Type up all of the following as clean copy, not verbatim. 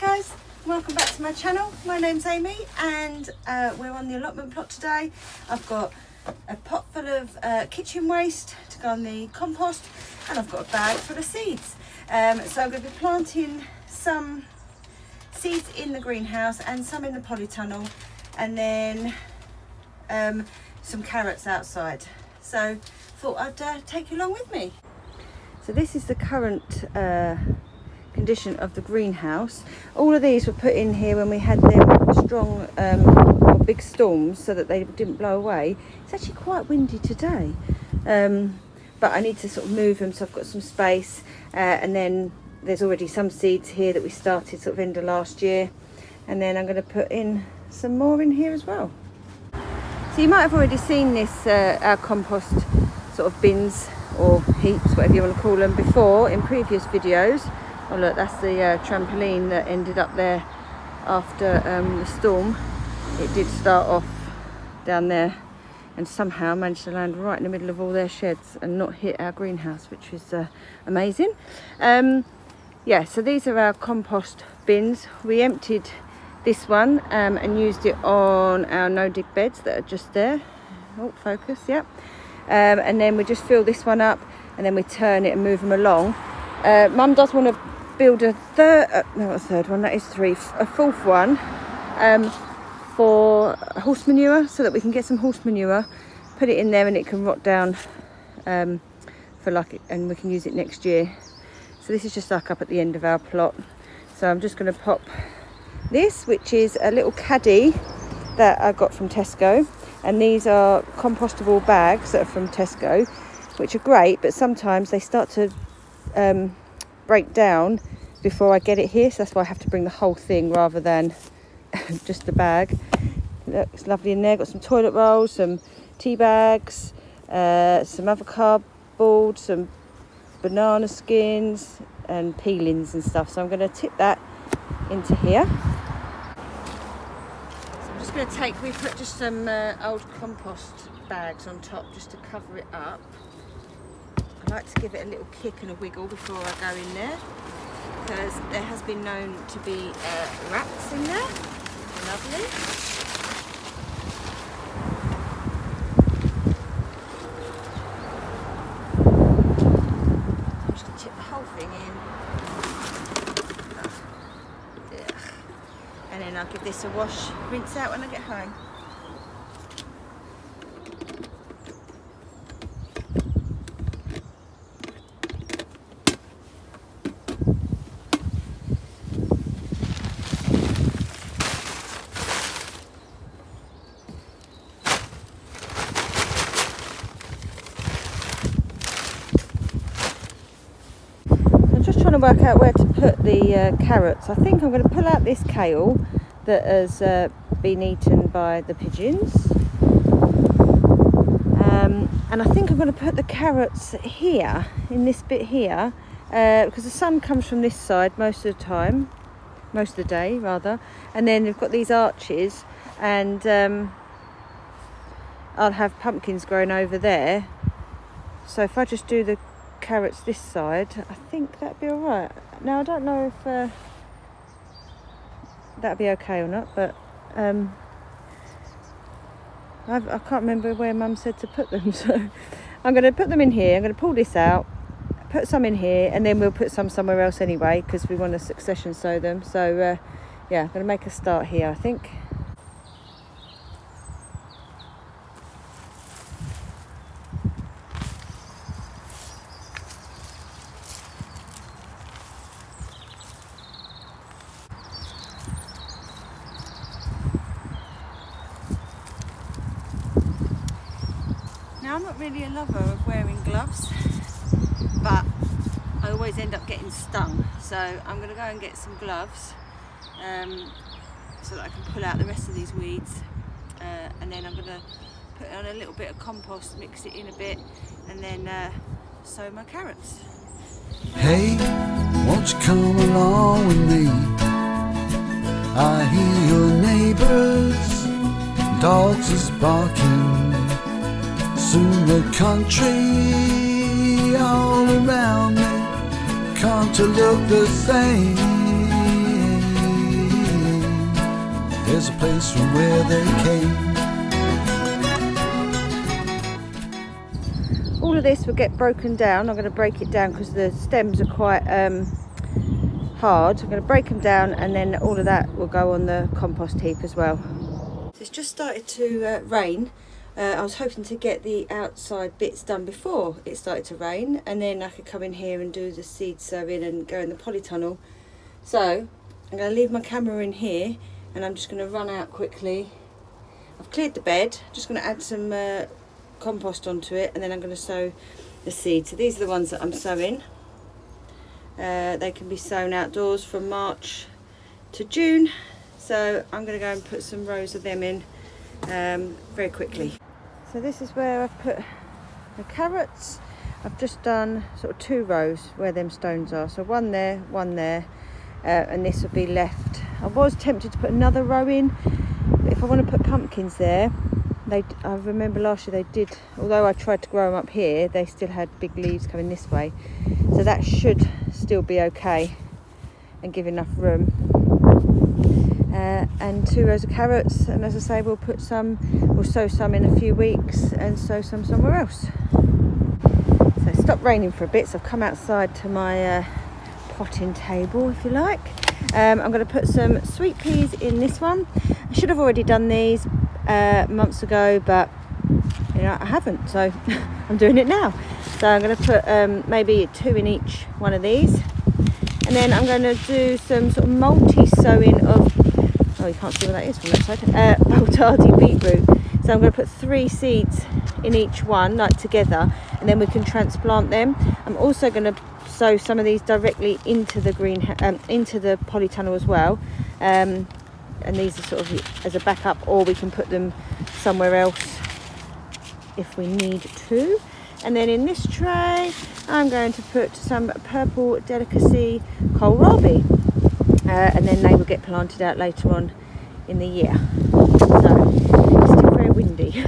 guys, welcome back to my channel. My name's Amy and we're on the allotment plot today. I've got a pot full of kitchen waste to go on the compost, and I've got a bag full of seeds. So I'm going to be planting some seeds in the greenhouse and some in the polytunnel, and then some carrots outside. So thought I'd take you along with me. So this is the current condition of the greenhouse. All of these were put in here when we had them strong or big storms, so that they didn't blow away. It's actually quite windy today, but I need to sort of move them so I've got some space, and then there's already some seeds here that we started sort of end of last year, and then I'm going to put in some more in here as well. So you might have already seen this, our compost sort of bins or heaps, whatever you want to call them, before in previous videos. Oh look, that's the trampoline that ended up there after the storm. It did start off down there and somehow managed to land right in the middle of all their sheds and not hit our greenhouse, which was amazing. Yeah, so these are our compost bins. We emptied this one and used it on our no-dig beds that are just there. Oh, focus, yep. And then we just fill this one up and then we turn it and move them along. Mum does want to build a third one, that is a fourth one for horse manure, so that we can get some horse manure, put it in there and it can rot down and we can use it next year. So this is just like up at the end of our plot. So I'm just going to pop this, which is a little caddy that I got from Tesco, and these are compostable bags that are from Tesco, which are great, but sometimes they start to break down before I get it here, so that's why I have to bring the whole thing rather than just the bag. Look, it's lovely in there. Got some toilet rolls, some tea bags, some other cardboard, some banana skins and peelings and stuff. So I'm going to tip that into here. So I'm just going to we put just some old compost bags on top just to cover it up. I like to give it a little kick and a wiggle before I go in there, because there has been known to be rats in there. Lovely. I'm just going to tip the whole thing in. Ugh. And then I'll give this a wash, rinse out when I get home. To work out where to put the carrots. I think I'm going to pull out this kale that has been eaten by the pigeons, and I think I'm going to put the carrots here in this bit here, because the sun comes from this side most of the day rather, and then we've got these arches, and I'll have pumpkins growing over there. So if I just do the carrots this side, I think that'd be all right. Now I don't know if that'd be okay or not, but I can't remember where Mum said to put them, so I'm going to put them in here. I'm going to pull this out, put some in here, and then we'll put some somewhere else anyway, because we want to succession sow them. So yeah, I'm going to make a start here, I think. Now, I'm not really a lover of wearing gloves, but I always end up getting stung, so I'm going to go and get some gloves so that I can pull out the rest of these weeds, and then I'm going to put on a little bit of compost, mix it in a bit, and then sow my carrots. Hey, won't you come along with me? I hear your neighbors, dogs is barking. Soon the country all around me come to look the same. There's a place from where they came. All of this will get broken down. I'm going to break it down because the stems are quite hard. I'm going to break them down, and then all of that will go on the compost heap as well. It's just started to rain. I was hoping to get the outside bits done before it started to rain, and then I could come in here and do the seed sowing and go in the polytunnel. So I'm going to leave my camera in here, and I'm just going to run out quickly. I've cleared the bed, just going to add some compost onto it, and then I'm going to sow the seeds. So these are the ones that I'm sowing. They can be sown outdoors from March to June, so I'm going to go and put some rows of them in very quickly. So this is where I've put the carrots. I've just done sort of 2 rows where them stones are, so one there, and this will be left. I was tempted to put another row in, but if I want to put pumpkins there, I remember last year they did, although I tried to grow them up here, they still had big leaves coming this way, so that should still be okay and give enough room. And 2 rows of carrots, and as I say, we'll sow some in a few weeks and sow some somewhere else. So it stopped raining for a bit, so I've come outside to my potting table, if you like. I'm going to put some sweet peas in this one. I should have already done these months ago, but I haven't, so I'm doing it now. So I'm going to put maybe 2 in each one of these, and then I'm going to do some sort of multi-sowing of, oh, you can't see what that is from that side, Baltardi beetroot. So I'm going to put 3 seeds in each one, like together, and then we can transplant them. I'm also going to sow some of these directly into the into the polytunnel as well, and these are sort of as a backup, or we can put them somewhere else if we need to. And then in this tray I'm going to put some purple delicacy kohlrabi, and then they will get planted out later on in the year. So it's still very windy,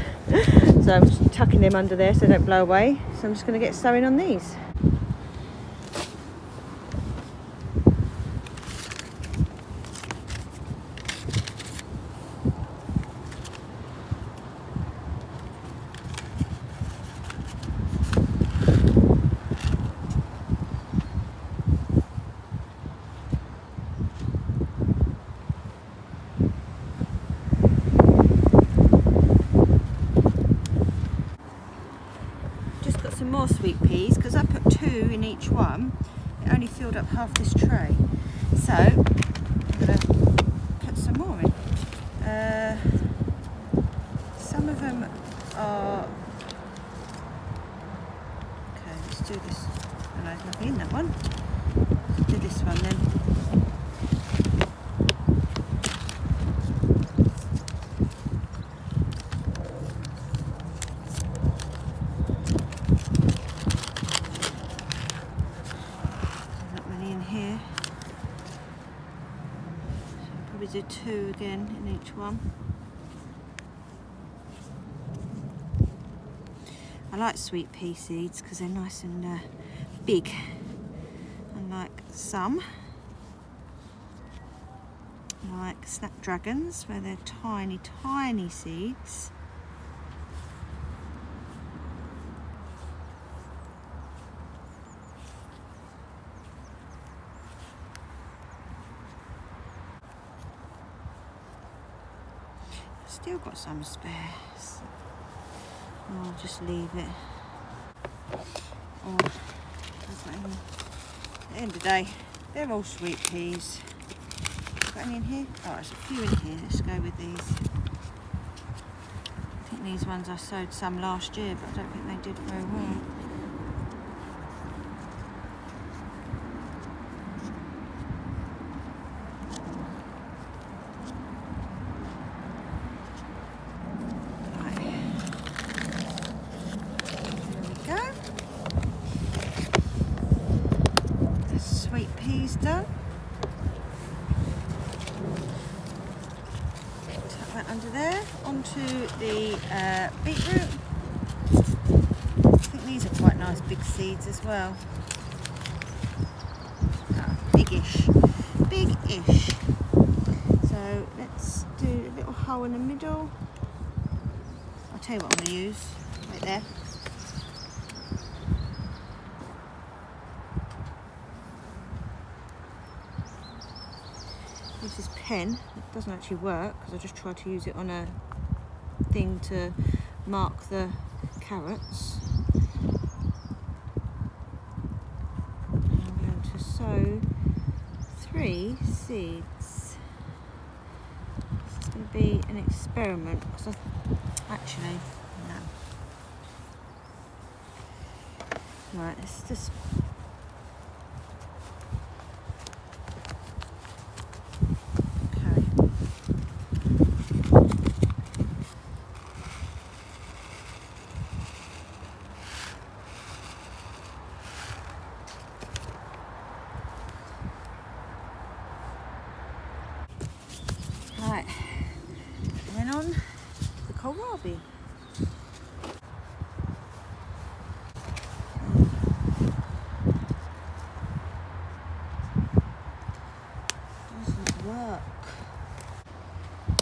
so I'm just tucking them under there so they don't blow away. So I'm just going to get sowing on these. Some more sweet peas, because I put 2 in each one, it only filled up half this tray, so I'm going to put some more in. Some of them are okay. Let's do this. Oh, there's nothing in that one. Let's do this one then. Do 2 again in each one. I like sweet pea seeds because they're nice and big, unlike some like snapdragons where they're tiny seeds. Still got some spares. I'll just leave it. At the end of the day, they're all sweet peas. Got any in here? Oh, there's a few in here. Let's go with these. I think these ones I sowed some last year, but I don't think they did very well. Done. Tuck that under there. Onto the beetroot. I think these are quite nice big seeds as well. Big-ish. So let's do little hole in the middle. I'll tell you what I'm going to use right there. Use this pen. It doesn't actually work because I just tried to use it on a thing to mark the carrots. I'm going to sow 3 seeds. This is going to be an experiment because actually no. Right, let's just right, and then on the kohlrabi. Doesn't work.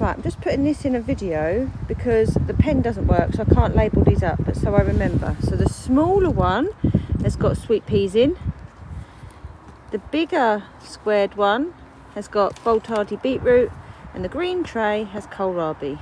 Right, I'm just putting this in a video because the pen doesn't work, so I can't label these up, but so I remember. So the smaller one has got sweet peas in. The bigger squared one has got Polytunnel beetroot, and the green tray has kohlrabi.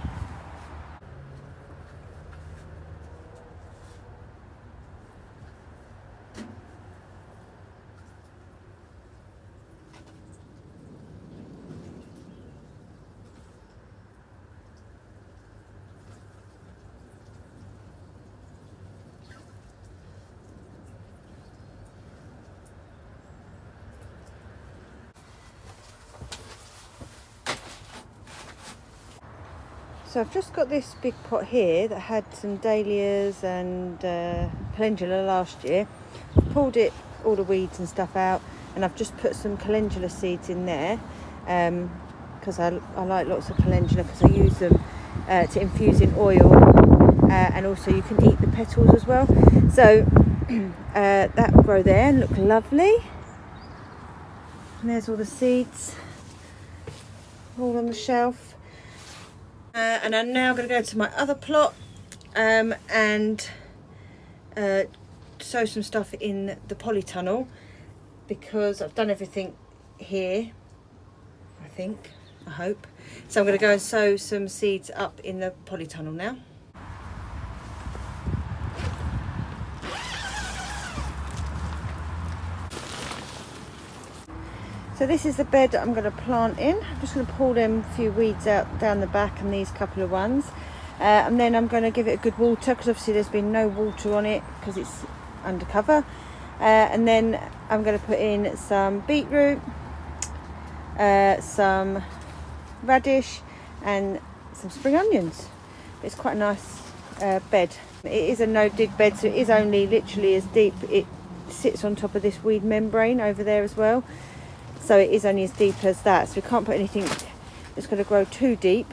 So I've just got this big pot here that had some dahlias and calendula last year. Pulled it, all the weeds and stuff out, and I've just put some calendula seeds in there because I like lots of calendula because I use them to infuse in oil, and also you can eat the petals as well. So that will grow there and look lovely. And there's all the seeds all on the shelf. And I'm now going to go to my other plot and sow some stuff in the polytunnel because I've done everything here, I hope. So I'm going to go and sow some seeds up in the polytunnel now. So this is the bed that I'm going to plant in. I'm just going to pull them few weeds out down the back and these couple of ones. And then I'm going to give it a good water because obviously there's been no water on it because it's undercover. And then I'm going to put in some beetroot, some radish and some spring onions. It's quite a nice bed. It is a no-dig bed, so it is only literally as deep. It sits on top of this weed membrane over there as well. So it is only as deep as that, so we can't put anything that's going to grow too deep.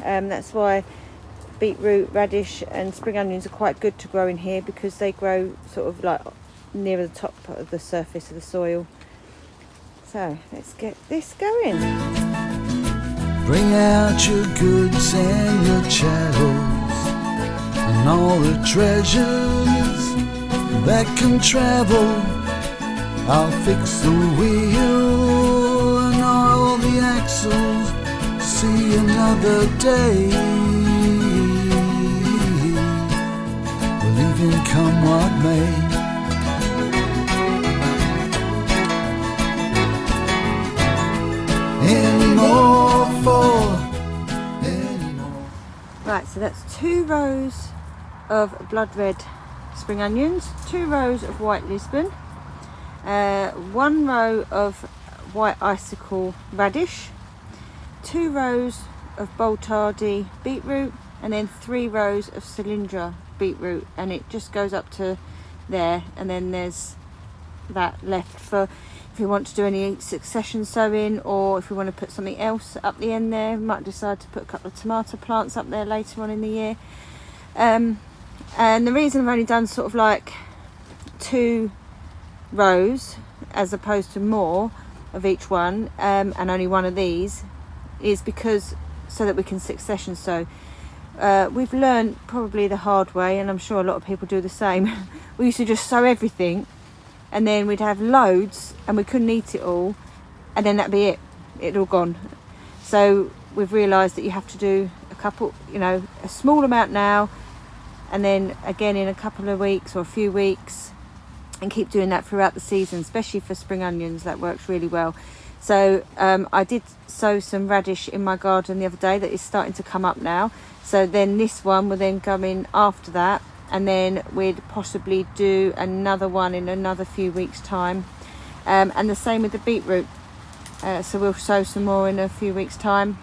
That's why beetroot, radish and spring onions are quite good to grow in here because they grow sort of like near the top of the surface of the soil. So let's get this going. Bring out your goods and your chattels and all the treasures that can travel. I'll fix the wheel and all the axles, see another day. Believing come what may. Anymore for anymore. Right, so that's 2 rows of blood red spring onions, 2 rows of white Lisbon, 1 row of white icicle radish, 2 rows of Polytunnel beetroot, and then 3 rows of cylindra beetroot, and it just goes up to there, and then there's that left for if you want to do any succession sowing, or if you want to put something else up the end there. Might decide to put a couple of tomato plants up there later on in the year. And the reason I've only done sort of like 2 rows as opposed to more of each one, and only 1 of these, is because so that we can succession sow. We've learned probably the hard way, and I'm sure a lot of people do the same. We used to just sow everything, and then we'd have loads and we couldn't eat it all, and then that'd be it, it'd all gone. So we've realised that you have to do a couple, you know, a small amount now, and then again in a couple of weeks or a few weeks, and keep doing that throughout the season, especially for spring onions. That works really well. So I did sow some radish in my garden the other day that is starting to come up now. So then this one will then come in after that, and then we'd possibly do another one in another few weeks time, and the same with the beetroot. So we'll sow some more in a few weeks time,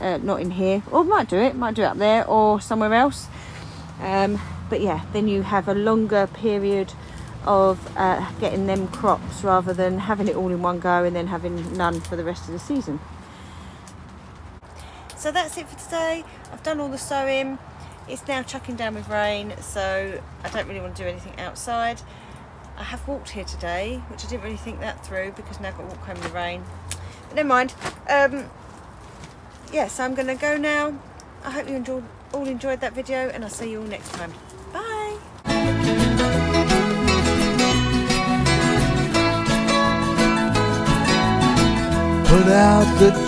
not in here, or might do it up there or somewhere else, but yeah, then you have a longer period of getting them crops rather than having it all in one go and then having none for the rest of the season. So that's it for today. I've done all the sowing. It's now chucking down with rain, so I don't really want to do anything outside. I have walked here today, which I didn't really think that through, because now I've got to walk home in the rain. But never mind. Yeah, so I'm going to go now. I hope you all enjoyed that video, and I'll see you all next time. Bye! Put out the